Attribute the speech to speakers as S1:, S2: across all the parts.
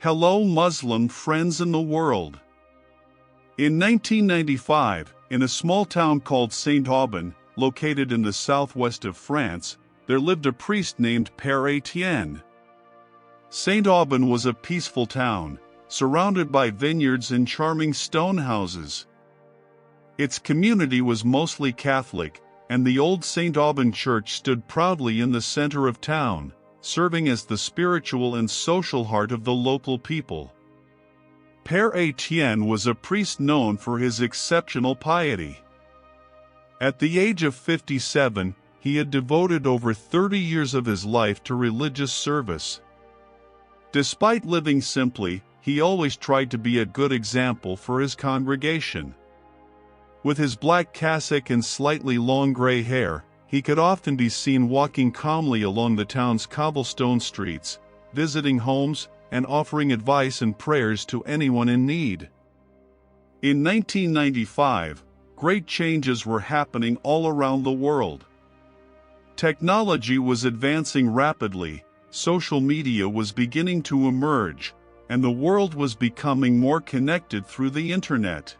S1: Hello Muslim friends in the world. In 1995, in a small town called Saint-Aubin, located in the southwest of France, there lived a priest named Père Étienne. Saint-Aubin was a peaceful town, surrounded by vineyards and charming stone houses. Its community was mostly Catholic, and the old Saint-Aubin Church stood proudly in the center of town, serving as the spiritual and social heart of the local people. Père Étienne was a priest known for his exceptional piety. At the age of 57, he had devoted over 30 years of his life to religious service. Despite living simply, he always tried to be a good example for his congregation. With his black cassock and slightly long gray hair, he could often be seen walking calmly along the town's cobblestone streets, visiting homes, and offering advice and prayers to anyone in need. In 1995, great changes were happening all around the world. Technology was advancing rapidly, social media was beginning to emerge, and the world was becoming more connected through the internet.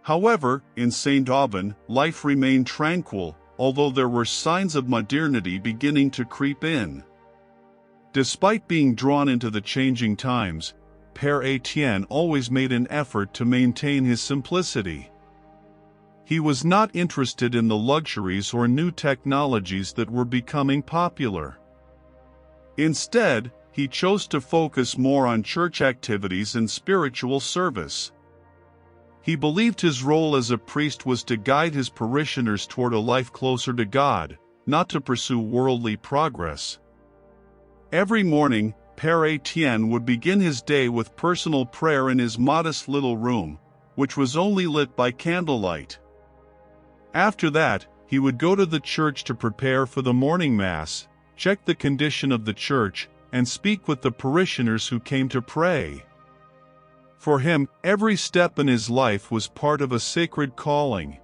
S1: However, in Saint-Aubin, life remained tranquil, although there were signs of modernity beginning to creep in. Despite being drawn into the changing times, Père Étienne always made an effort to maintain his simplicity. He was not interested in the luxuries or new technologies that were becoming popular. Instead, he chose to focus more on church activities and spiritual service. He believed his role as a priest was to guide his parishioners toward a life closer to God, not to pursue worldly progress. Every morning, Père Étienne would begin his day with personal prayer in his modest little room, which was only lit by candlelight. After that, he would go to the church to prepare for the morning Mass, check the condition of the church, and speak with the parishioners who came to pray. For him, every step in his life was part of a sacred calling.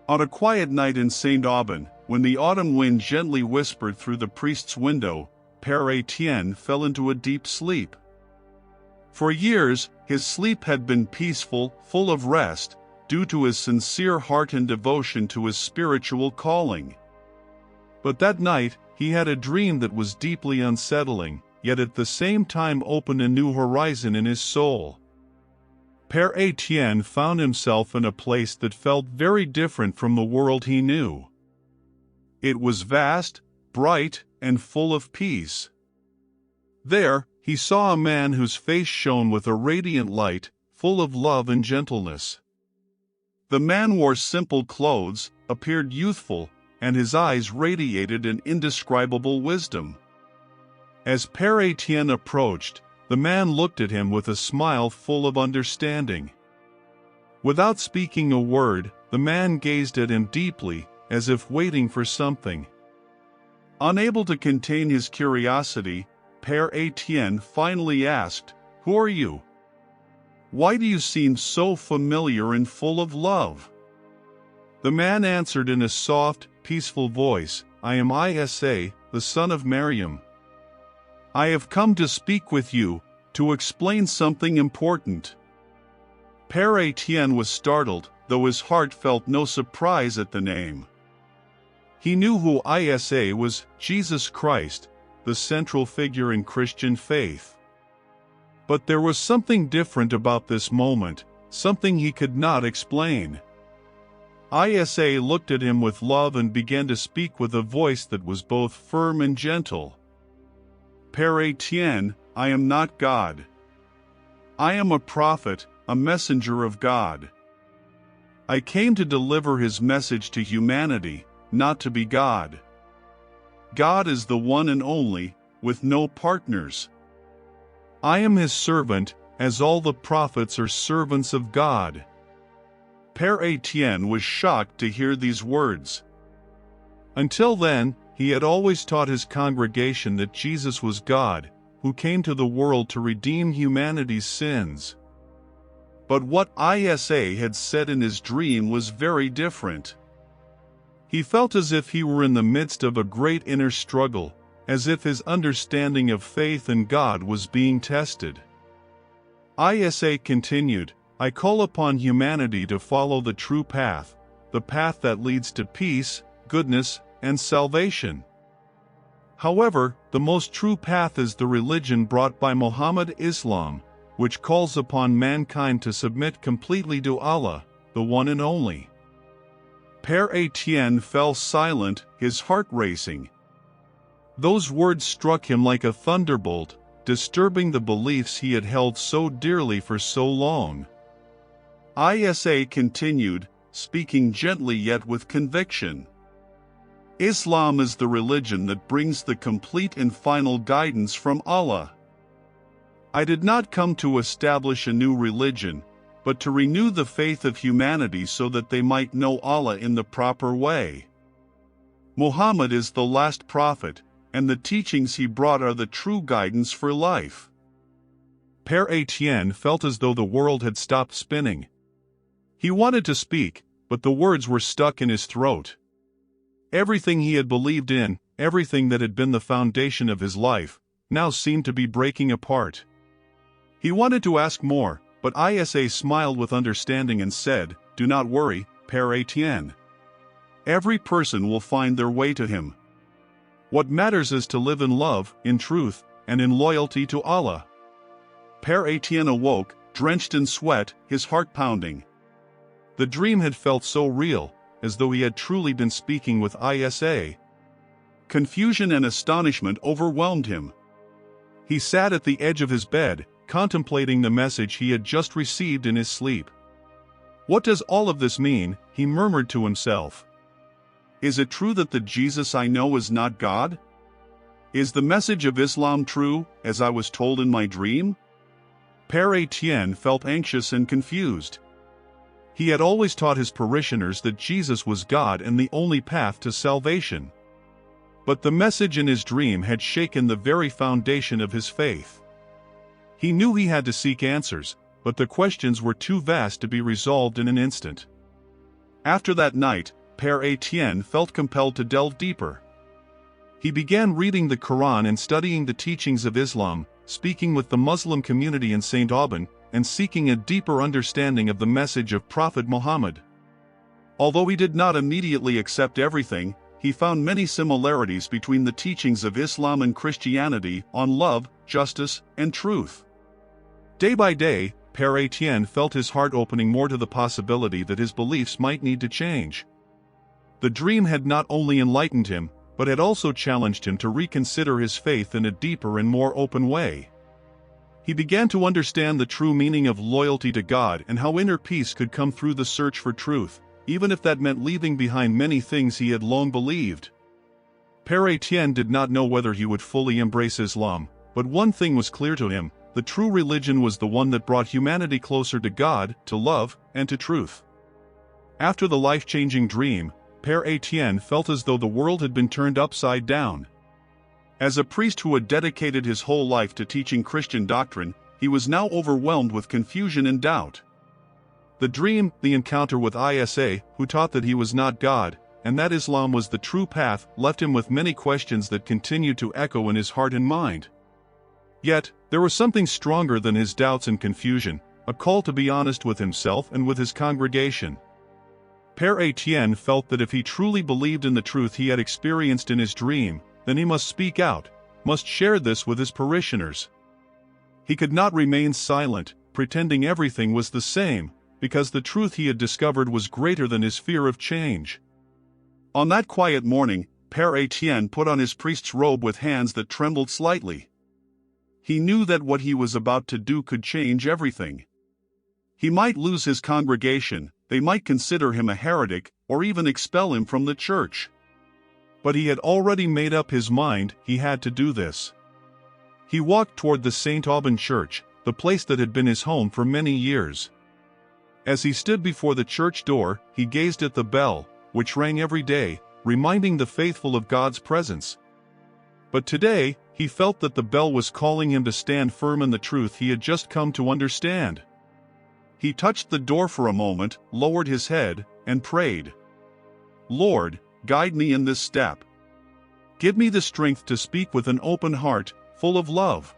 S1: On a quiet night in Saint-Aubin, when the autumn wind gently whispered through the priest's window, Père Étienne fell into a deep sleep. For years, his sleep had been peaceful, full of rest, due to his sincere heart and devotion to his spiritual calling. But that night, he had a dream that was deeply unsettling, yet at the same time opened a new horizon in his soul. Père Étienne found himself in a place that felt very different from the world he knew. It was vast, bright, and full of peace. There, he saw a man whose face shone with a radiant light, full of love and gentleness. The man wore simple clothes, appeared youthful, and his eyes radiated an indescribable wisdom. As Père Étienne approached, the man looked at him with a smile full of understanding. Without speaking a word, the man gazed at him deeply, as if waiting for something. Unable to contain his curiosity, Père Étienne finally asked, "Who are you? Why do you seem so familiar and full of love?" The man answered in a soft, peaceful voice, "I am Isa, the son of Maryam. I have come to speak with you, to explain something important." Père Étienne was startled, though his heart felt no surprise at the name. He knew who Isa was, Jesus Christ, the central figure in Christian faith. But there was something different about this moment, something he could not explain. Isa looked at him with love and began to speak with a voice that was both firm and gentle. "Père Étienne, I am not God. I am a prophet, a messenger of God. I came to deliver his message to humanity, not to be God. God is the one and only, with no partners. I am his servant, as all the prophets are servants of God." Père Étienne was shocked to hear these words. Until then, he had always taught his congregation that Jesus was God, who came to the world to redeem humanity's sins. But what Isa had said in his dream was very different. He felt as if he were in the midst of a great inner struggle, as if his understanding of faith and God was being tested. Isa continued, "I call upon humanity to follow the true path, the path that leads to peace, goodness, and salvation. However, the most true path is the religion brought by Muhammad, Islam, which calls upon mankind to submit completely to Allah, the one and only." Père Étienne fell silent, his heart racing. Those words struck him like a thunderbolt, disturbing the beliefs he had held so dearly for so long. Isa continued, speaking gently yet with conviction. "Islam is the religion that brings the complete and final guidance from Allah. I did not come to establish a new religion, but to renew the faith of humanity so that they might know Allah in the proper way. Muhammad is the last prophet, and the teachings he brought are the true guidance for life." Père Étienne felt as though the world had stopped spinning. He wanted to speak, but the words were stuck in his throat. Everything he had believed in, everything that had been the foundation of his life, now seemed to be breaking apart. He wanted to ask more, but Isa smiled with understanding and said, "Do not worry, Père Étienne. Every person will find their way to him. What matters is to live in love, in truth, and in loyalty to Allah." Père Étienne awoke, drenched in sweat, his heart pounding. The dream had felt so real, as though he had truly been speaking with Isa. Confusion and astonishment overwhelmed him. He sat at the edge of his bed, contemplating the message he had just received in his sleep. "What does all of this mean?" he murmured to himself. "Is it true that the Jesus I know is not God? Is the message of Islam true, as I was told in my dream?" Père Étienne felt anxious and confused. He had always taught his parishioners that Jesus was God and the only path to salvation. But the message in his dream had shaken the very foundation of his faith. He knew he had to seek answers, but the questions were too vast to be resolved in an instant. After that night, Père Étienne felt compelled to delve deeper. He began reading the Quran and studying the teachings of Islam, speaking with the Muslim community in Saint-Aubin, and seeking a deeper understanding of the message of Prophet Muhammad. Although he did not immediately accept everything, he found many similarities between the teachings of Islam and Christianity on love, justice, and truth. Day by day, Père Étienne felt his heart opening more to the possibility that his beliefs might need to change. The dream had not only enlightened him, but had also challenged him to reconsider his faith in a deeper and more open way. He began to understand the true meaning of loyalty to God and how inner peace could come through the search for truth, even if that meant leaving behind many things he had long believed. Père Étienne did not know whether he would fully embrace Islam, but one thing was clear to him: the true religion was the one that brought humanity closer to God, to love, and to truth. After the life-changing dream, Père Étienne felt as though the world had been turned upside down. As a priest who had dedicated his whole life to teaching Christian doctrine, he was now overwhelmed with confusion and doubt. The dream, the encounter with Isa, who taught that he was not God, and that Islam was the true path, left him with many questions that continued to echo in his heart and mind. Yet, there was something stronger than his doubts and confusion, a call to be honest with himself and with his congregation. Père Étienne felt that if he truly believed in the truth he had experienced in his dream, then he must speak out, must share this with his parishioners. He could not remain silent, pretending everything was the same, because the truth he had discovered was greater than his fear of change. On that quiet morning, Père Étienne put on his priest's robe with hands that trembled slightly. He knew that what he was about to do could change everything. He might lose his congregation, they might consider him a heretic, or even expel him from the church. But he had already made up his mind he had to do this. He walked toward the Saint-Aubin Church, the place that had been his home for many years. As he stood before the church door, he gazed at the bell, which rang every day, reminding the faithful of God's presence. But today, he felt that the bell was calling him to stand firm in the truth he had just come to understand. He touched the door for a moment, lowered his head, and prayed. "Lord, guide me in this step. Give me the strength to speak with an open heart, full of love."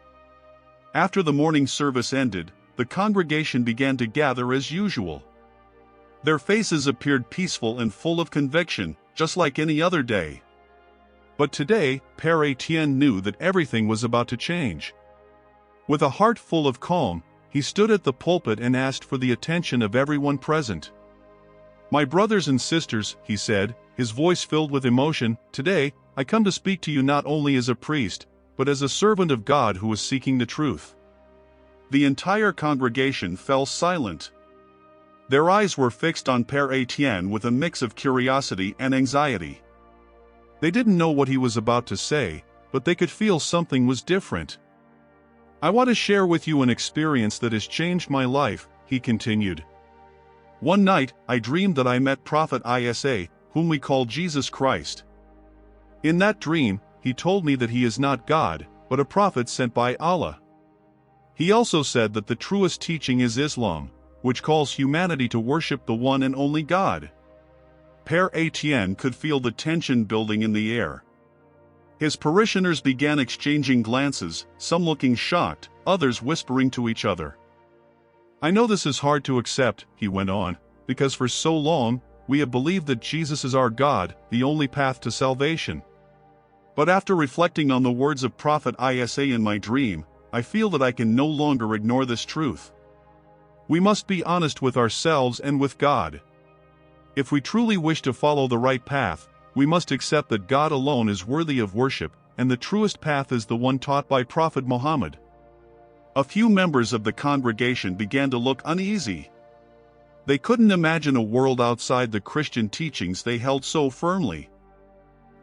S1: After the morning service ended, the congregation began to gather as usual. Their faces appeared peaceful and full of conviction, just like any other day. But today, Père Étienne knew that everything was about to change. With a heart full of calm, he stood at the pulpit and asked for the attention of everyone present. "My brothers and sisters," he said, his voice filled with emotion, "today, I come to speak to you not only as a priest, but as a servant of God who is seeking the truth." The entire congregation fell silent. Their eyes were fixed on Père Étienne with a mix of curiosity and anxiety. They didn't know what he was about to say, but they could feel something was different. "I want to share with you an experience that has changed my life," he continued. "One night, I dreamed that I met Prophet Isa, whom we call Jesus Christ. In that dream, he told me that he is not God, but a prophet sent by Allah. He also said that the truest teaching is Islam, which calls humanity to worship the one and only God." Père Étienne could feel the tension building in the air. His parishioners began exchanging glances, some looking shocked, others whispering to each other. "I know this is hard to accept," he went on, "because for so long, we have believed that Jesus is our God, the only path to salvation. But after reflecting on the words of Prophet Isa in my dream, I feel that I can no longer ignore this truth. We must be honest with ourselves and with God. If we truly wish to follow the right path, we must accept that God alone is worthy of worship, and the truest path is the one taught by Prophet Muhammad." A few members of the congregation began to look uneasy. They couldn't imagine a world outside the Christian teachings they held so firmly.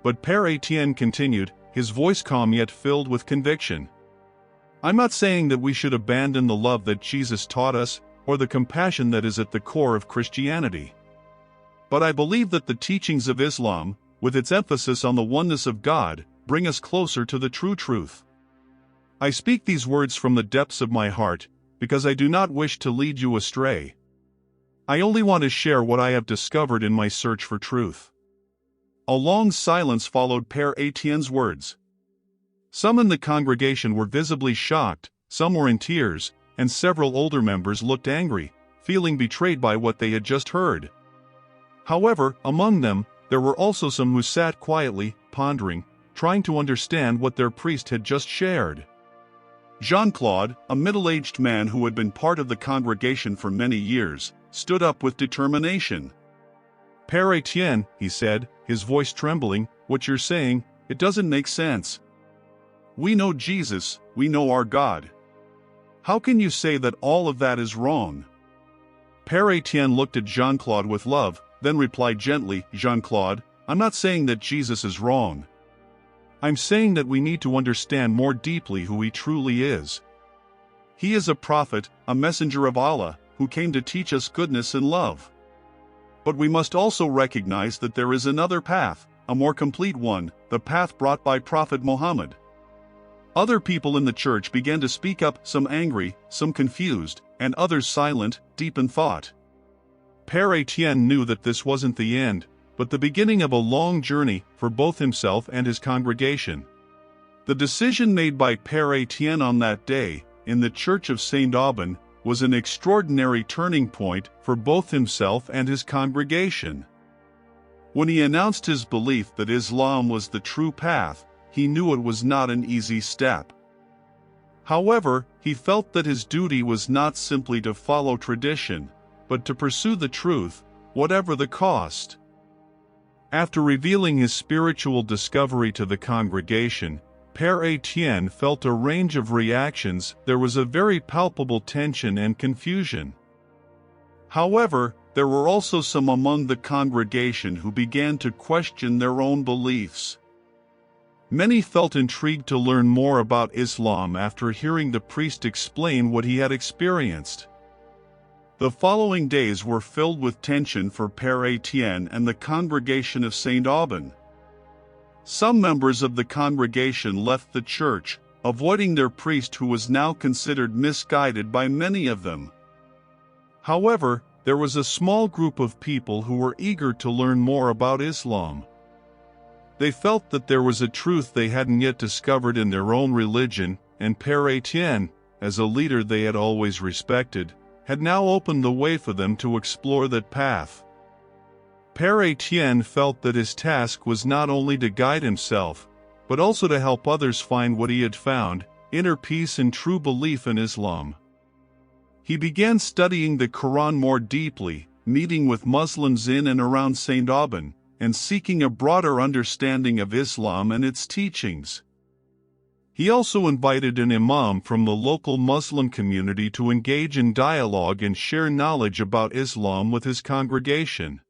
S1: But Père Étienne continued, his voice calm yet filled with conviction. "I'm not saying that we should abandon the love that Jesus taught us, or the compassion that is at the core of Christianity. But I believe that the teachings of Islam, with its emphasis on the oneness of God, bring us closer to the true truth. I speak these words from the depths of my heart, because I do not wish to lead you astray. I only want to share what I have discovered in my search for truth." A long silence followed Père Étienne's words. Some in the congregation were visibly shocked, some were in tears, and several older members looked angry, feeling betrayed by what they had just heard. However, among them, there were also some who sat quietly, pondering, trying to understand what their priest had just shared. Jean-Claude, a middle-aged man who had been part of the congregation for many years, stood up with determination. "Père Étienne," he said, his voice trembling, "what you're saying, it doesn't make sense. We know Jesus, we know our God. How can you say that all of that is wrong?" Père Étienne looked at Jean-Claude with love, then replied gently, "Jean-Claude, I'm not saying that Jesus is wrong. I'm saying that we need to understand more deeply who he truly is. He is a prophet, a messenger of Allah, who came to teach us goodness and love. But we must also recognize that there is another path, a more complete one, the path brought by Prophet Muhammad." Other people in the church began to speak up, some angry, some confused, and others silent, deep in thought. Père Étienne knew that this wasn't the end, but the beginning of a long journey for both himself and his congregation. The decision made by Père Étienne on that day, in the church of Saint-Aubin, was an extraordinary turning point for both himself and his congregation. When he announced his belief that Islam was the true path, he knew it was not an easy step. However, he felt that his duty was not simply to follow tradition, but to pursue the truth, whatever the cost. After revealing his spiritual discovery to the congregation, Père Étienne felt a range of reactions. There was a very palpable tension and confusion. However, there were also some among the congregation who began to question their own beliefs. Many felt intrigued to learn more about Islam after hearing the priest explain what he had experienced. The following days were filled with tension for Père Étienne and the congregation of Saint-Aubin. Some members of the congregation left the church, avoiding their priest who was now considered misguided by many of them. However, there was a small group of people who were eager to learn more about Islam. They felt that there was a truth they hadn't yet discovered in their own religion, and Père Étienne, as a leader they had always respected, had now opened the way for them to explore that path. Père Étienne felt that his task was not only to guide himself, but also to help others find what he had found, inner peace and true belief in Islam. He began studying the Quran more deeply, meeting with Muslims in and around Saint-Aubin, and seeking a broader understanding of Islam and its teachings. He also invited an imam from the local Muslim community to engage in dialogue and share knowledge about Islam with his congregation.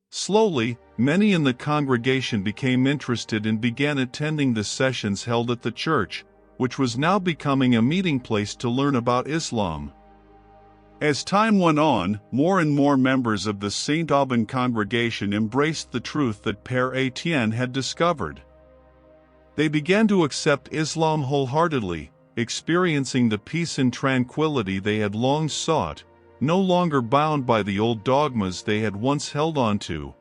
S1: Slowly, many in the congregation became interested and began attending the sessions held at the church, which was now becoming a meeting place to learn about Islam. As time went on, more and more members of the Saint-Aubin congregation embraced the truth that Père Étienne had discovered. They began to accept Islam wholeheartedly, experiencing the peace and tranquility they had long sought, no longer bound by the old dogmas they had once held on to.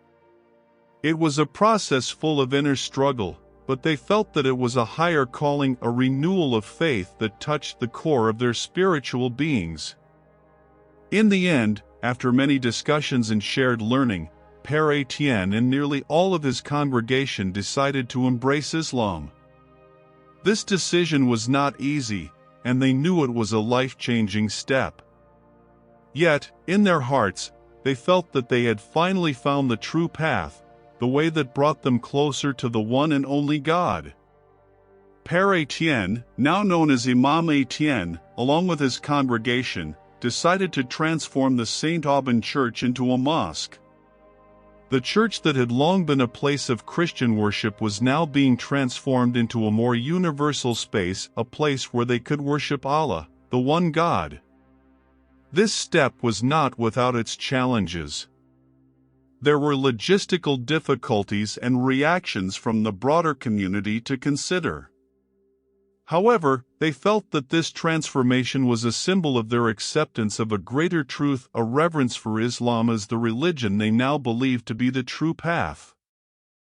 S1: It was a process full of inner struggle, but they felt that it was a higher calling, a renewal of faith that touched the core of their spiritual beings. In the end, after many discussions and shared learning, Père Étienne and nearly all of his congregation decided to embrace Islam. This decision was not easy, and they knew it was a life-changing step. Yet, in their hearts, they felt that they had finally found the true path, the way that brought them closer to the one and only God. Père Étienne, now known as Imam Étienne, along with his congregation, decided to transform the Saint-Aubin Church into a mosque. The church that had long been a place of Christian worship was now being transformed into a more universal space, a place where they could worship Allah, the one God. This step was not without its challenges. There were logistical difficulties and reactions from the broader community to consider. However, they felt that this transformation was a symbol of their acceptance of a greater truth, a reverence for Islam as the religion they now believed to be the true path.